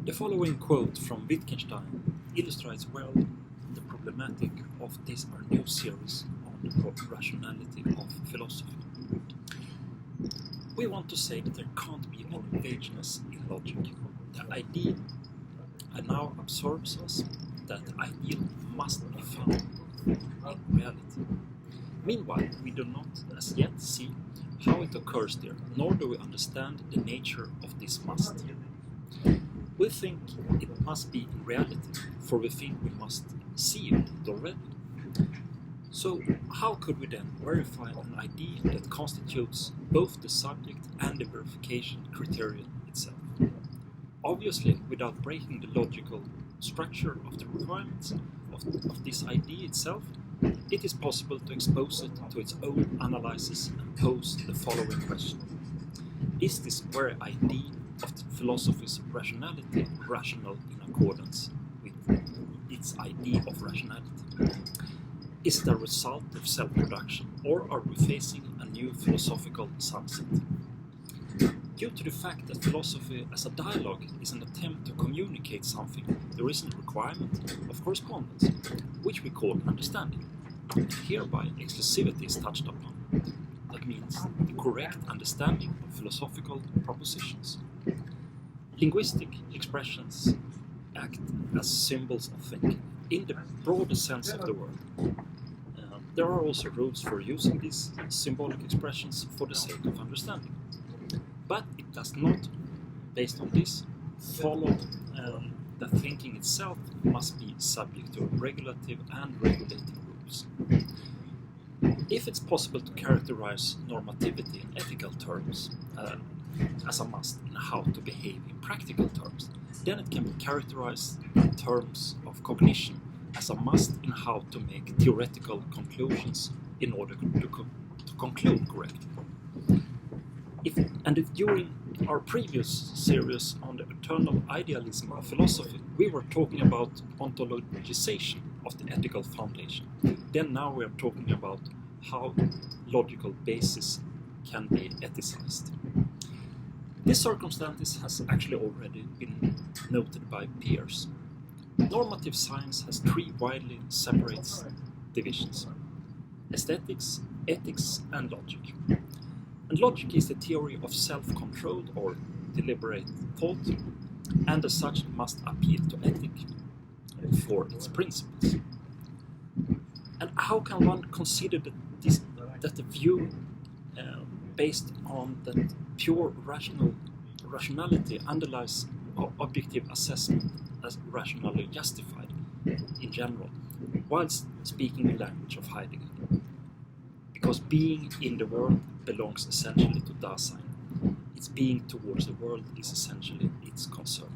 The following quote from Wittgenstein illustrates well the problematic of this our new series on the rationality of philosophy. We want to say that there can't be any vagueness in logic. The idea now absorbs us that the ideal must be found in reality. Meanwhile, we do not as yet see how it occurs there, nor do we understand the nature of this must. We think it must be in reality, for we think we must see it already. So how could we then verify an idea that constitutes both the subject and the verification criterion itself? Obviously, without breaking the logical structure of the requirements of this idea itself, it is possible to expose it to its own analysis and pose the following question. Is this very idea of the philosophy's rationality rational in accordance with its idea of rationality? Is it a result of self-production, or are we facing a new philosophical sunset? Due to the fact that philosophy as a dialogue is an attempt to communicate something, there is a requirement of correspondence, which we call understanding. Hereby, exclusivity is touched upon. That means the correct understanding of philosophical propositions. Linguistic expressions act as symbols of thinking, in the broader sense of the word. There are also rules for using these symbolic expressions for the sake of understanding. But it does not, based on this, follow that thinking itself must be subject to regulative and regulating rules. If it's possible to characterize normativity in ethical terms as a must in how to behave in practical terms, then it can be characterized in terms of cognition as a must in how to make theoretical conclusions in order to conclude correctly. If during our previous series on the eternal idealism of philosophy, we were talking about ontologization of the ethical foundation. Then now we are talking about how logical basis can be ethicized. This circumstance has actually already been noted by peers. Normative science has three widely separated divisions: aesthetics, ethics, and logic. And logic is the theory of self-controlled or deliberate thought, and as such must appeal to ethics for its principles. And how can one consider that the view based on that pure rationality underlies objective assessment as rationally justified in general, whilst speaking the language of Heidegger? Because being in the world belongs essentially to Dasein. Its being towards the world is essentially its concern.